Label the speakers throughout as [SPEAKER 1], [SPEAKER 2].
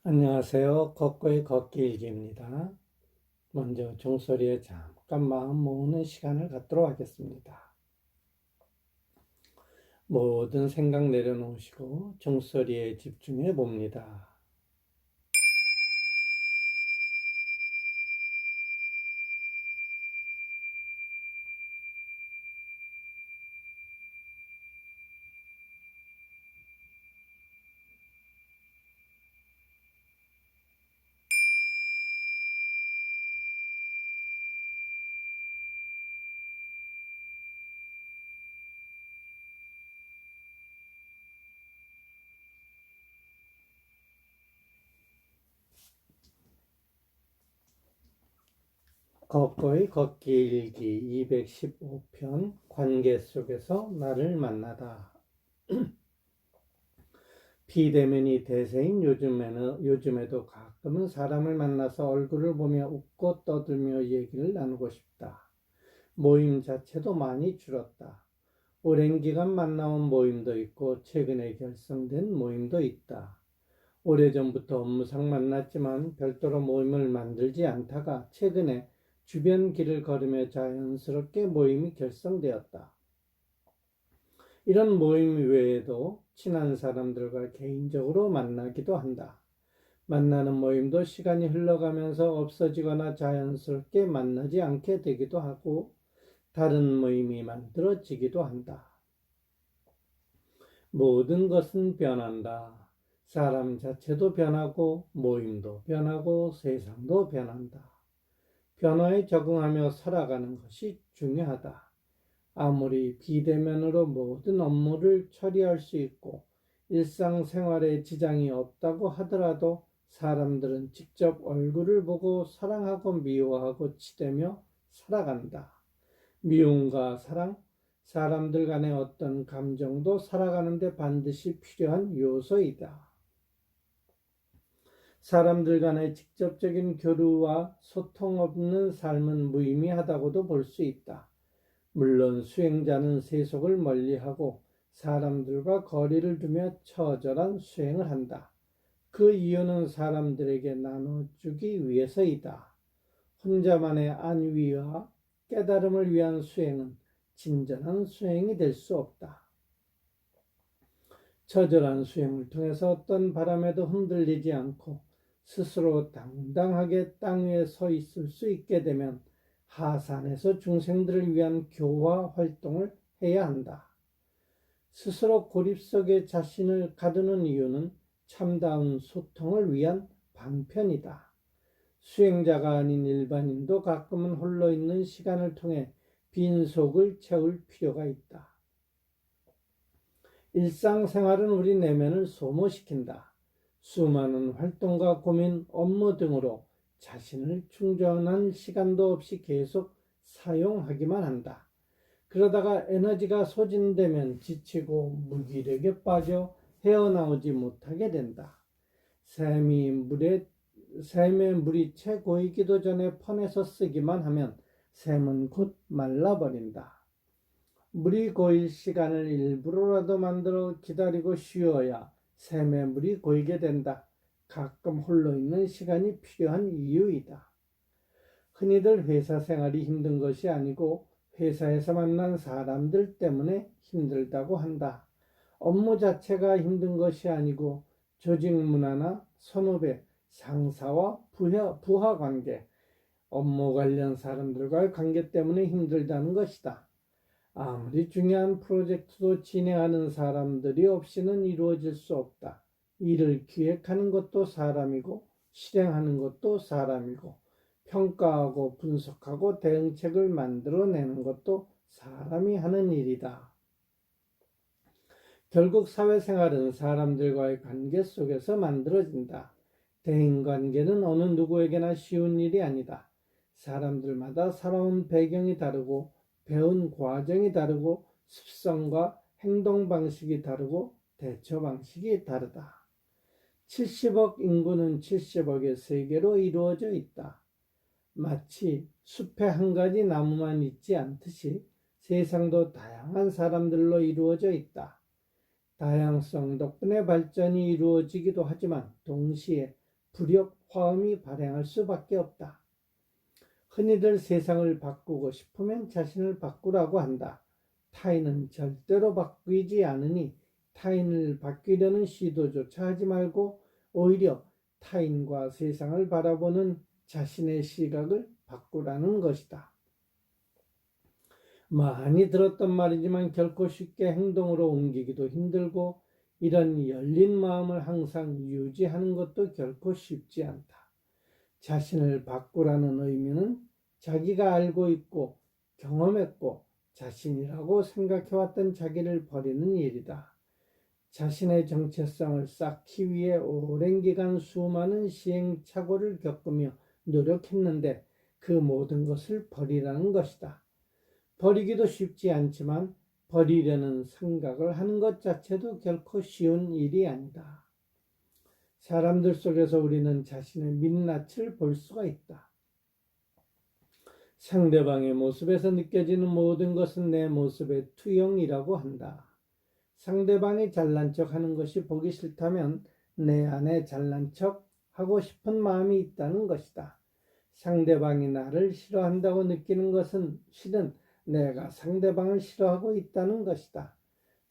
[SPEAKER 1] 안녕하세요. 걷고의 걷기 일기입니다. 먼저 종소리에 잠깐 마음 모으는 시간을 갖도록 하겠습니다. 모든 생각 내려놓으시고 종소리에 집중해 봅니다. 걷고의 걷기 일기 215편 관계 속에서 나를 만나다. 비대면이 대세인 요즘에도 가끔은 사람을 만나서 얼굴을 보며 웃고 떠들며 얘기를 나누고 싶다. 모임 자체도 많이 줄었다. 오랜 기간 만나온 모임도 있고 최근에 결성된 모임도 있다. 오래전부터 업무상 만났지만 별도로 모임을 만들지 않다가 최근에 주변 길을 걸으며 자연스럽게 모임이 결성되었다. 이런 모임 외에도 친한 사람들과 개인적으로 만나기도 한다. 만나는 모임도 시간이 흘러가면서 없어지거나 자연스럽게 만나지 않게 되기도 하고 다른 모임이 만들어지기도 한다. 모든 것은 변한다. 사람 자체도 변하고 모임도 변하고 세상도 변한다. 변화에 적응하며 살아가는 것이 중요하다. 아무리 비대면으로 모든 업무를 처리할 수 있고 일상생활에 지장이 없다고 하더라도 사람들은 직접 얼굴을 보고 사랑하고 미워하고 치대며 살아간다. 미움과 사랑, 사람들 간의 어떤 감정도 살아가는데 반드시 필요한 요소이다. 사람들 간의 직접적인 교류와 소통 없는 삶은 무의미하다고도 볼 수 있다. 물론 수행자는 세속을 멀리하고 사람들과 거리를 두며 처절한 수행을 한다. 그 이유는 사람들에게 나눠주기 위해서이다. 혼자만의 안위와 깨달음을 위한 수행은 진정한 수행이 될 수 없다. 처절한 수행을 통해서 어떤 바람에도 흔들리지 않고 스스로 당당하게 땅 위에 서 있을 수 있게 되면 하산에서 중생들을 위한 교화 활동을 해야 한다. 스스로 고립 속에 자신을 가두는 이유는 참다운 소통을 위한 방편이다. 수행자가 아닌 일반인도 가끔은 홀로 있는 시간을 통해 빈속을 채울 필요가 있다. 일상생활은 우리 내면을 소모시킨다. 수많은 활동과 고민, 업무 등으로 자신을 충전한 시간도 없이 계속 사용하기만 한다. 그러다가 에너지가 소진되면 지치고 무기력에 빠져 헤어나오지 못하게 된다. 샘의 물이 채 고이기도 전에 퍼내서 쓰기만 하면 샘은 곧 말라버린다. 물이 고일 시간을 일부러라도 만들어 기다리고 쉬어야 샘의 물이 고이게 된다. 가끔 홀로 있는 시간이 필요한 이유이다. 흔히들 회사 생활이 힘든 것이 아니고 회사에서 만난 사람들 때문에 힘들다고 한다. 업무 자체가 힘든 것이 아니고 조직 문화나 선후배, 상사와 부하 관계, 업무 관련 사람들과의 관계 때문에 힘들다는 것이다. 아무리 중요한 프로젝트도 진행하는 사람들이 없이는 이루어질 수 없다. 일을 기획하는 것도 사람이고 실행하는 것도 사람이고 평가하고 분석하고 대응책을 만들어내는 것도 사람이 하는 일이다. 결국 사회생활은 사람들과의 관계 속에서 만들어진다. 대인관계는 어느 누구에게나 쉬운 일이 아니다. 사람들마다 살아온 배경이 다르고 배운 과정이 다르고 습성과 행동 방식이 다르고 대처 방식이 다르다. 70억 인구는 70억의 세계로 이루어져 있다. 마치 숲에 한 가지 나무만 있지 않듯이 세상도 다양한 사람들로 이루어져 있다. 다양성 덕분에 발전이 이루어지기도 하지만 동시에 불협, 화음이 발생할 수밖에 없다. 흔히들 세상을 바꾸고 싶으면 자신을 바꾸라고 한다. 타인은 절대로 바뀌지 않으니 타인을 바뀌려는 시도조차 하지 말고 오히려 타인과 세상을 바라보는 자신의 시각을 바꾸라는 것이다. 많이 들었던 말이지만 결코 쉽게 행동으로 옮기기도 힘들고 이런 열린 마음을 항상 유지하는 것도 결코 쉽지 않다. 자신을 바꾸라는 의미는 자기가 알고 있고 경험했고 자신이라고 생각해왔던 자기를 버리는 일이다. 자신의 정체성을 쌓기 위해 오랜 기간 수많은 시행착오를 겪으며 노력했는데 그 모든 것을 버리라는 것이다. 버리기도 쉽지 않지만 버리려는 생각을 하는 것 자체도 결코 쉬운 일이 아니다. 사람들 속에서 우리는 자신의 민낯을 볼 수가 있다. 상대방의 모습에서 느껴지는 모든 것은 내 모습의 투영이라고 한다. 상대방이 잘난 척 하는 것이 보기 싫다면 내 안에 잘난 척 하고 싶은 마음이 있다는 것이다. 상대방이 나를 싫어한다고 느끼는 것은 실은 내가 상대방을 싫어하고 있다는 것이다.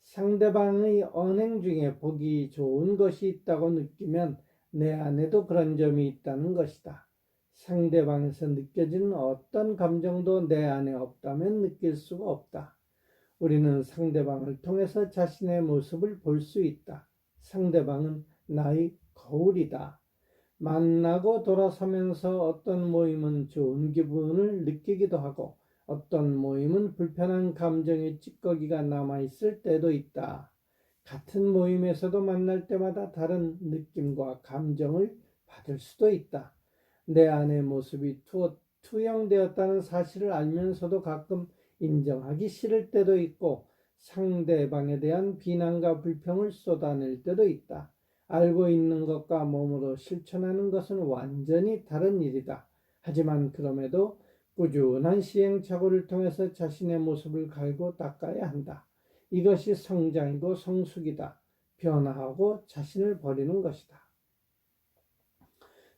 [SPEAKER 1] 상대방의 언행 중에 보기 좋은 것이 있다고 느끼면 내 안에도 그런 점이 있다는 것이다. 상대방에서 느껴지는 어떤 감정도 내 안에 없다면 느낄 수가 없다. 우리는 상대방을 통해서 자신의 모습을 볼 수 있다. 상대방은 나의 거울이다. 만나고 돌아서면서 어떤 모임은 좋은 기분을 느끼기도 하고 어떤 모임은 불편한 감정의 찌꺼기가 남아있을 때도 있다. 같은 모임에서도 만날 때마다 다른 느낌과 감정을 받을 수도 있다. 내 안의 모습이 투영되었다는 사실을 알면서도 가끔 인정하기 싫을 때도 있고 상대방에 대한 비난과 불평을 쏟아낼 때도 있다. 알고 있는 것과 몸으로 실천하는 것은 완전히 다른 일이다. 하지만 그럼에도 꾸준한 시행착오를 통해서 자신의 모습을 갈고 닦아야 한다. 이것이 성장이고 성숙이다. 변화하고 자신을 버리는 것이다.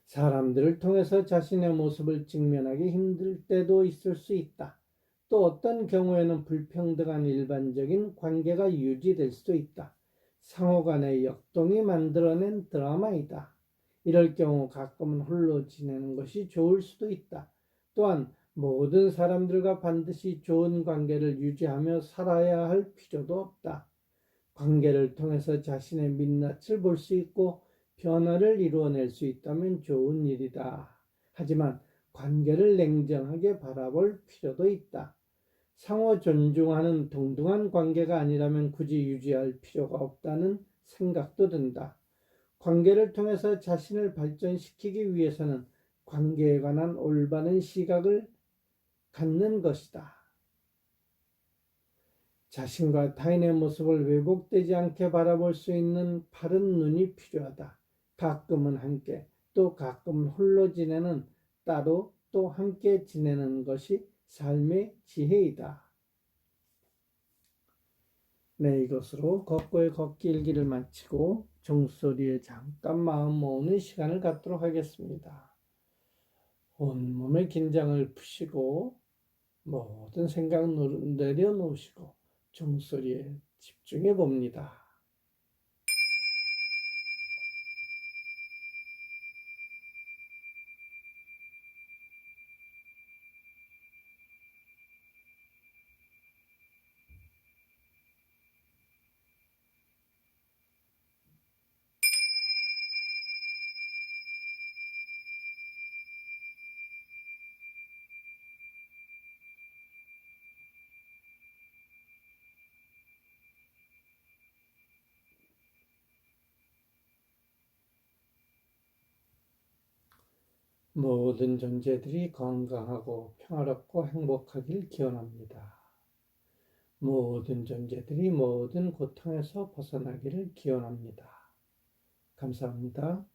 [SPEAKER 1] 사람들을 통해서 자신의 모습을 직면하기 힘들 때도 있을 수 있다. 또 어떤 경우에는 불평등한 일반적인 관계가 유지될 수도 있다. 상호 간의 역동이 만들어낸 드라마이다. 이럴 경우 가끔은 홀로 지내는 것이 좋을 수도 있다. 또한 모든 사람들과 반드시 좋은 관계를 유지하며 살아야 할 필요도 없다. 관계를 통해서 자신의 민낯을 볼 수 있고 변화를 이루어낼 수 있다면 좋은 일이다. 하지만 관계를 냉정하게 바라볼 필요도 있다. 상호 존중하는 동등한 관계가 아니라면 굳이 유지할 필요가 없다는 생각도 든다. 관계를 통해서 자신을 발전시키기 위해서는 관계에 관한 올바른 시각을 갖는 것이다. 자신과 타인의 모습을 왜곡되지 않게 바라볼 수 있는 바른 눈이 필요하다. 가끔은 함께, 또 가끔은 홀로 지내는, 따로 또 함께 지내는 것이 삶의 지혜이다. 네, 이것으로 걷고의 걷기 일기를 마치고 종소리에 잠깐 마음 모으는 시간을 갖도록 하겠습니다. 온몸의 긴장을 푸시고 모든 생각 내려놓으시고 종소리에 집중해 봅니다. 모든 존재들이 건강하고 평화롭고 행복하길 기원합니다. 모든 존재들이 모든 고통에서 벗어나기를 기원합니다. 감사합니다.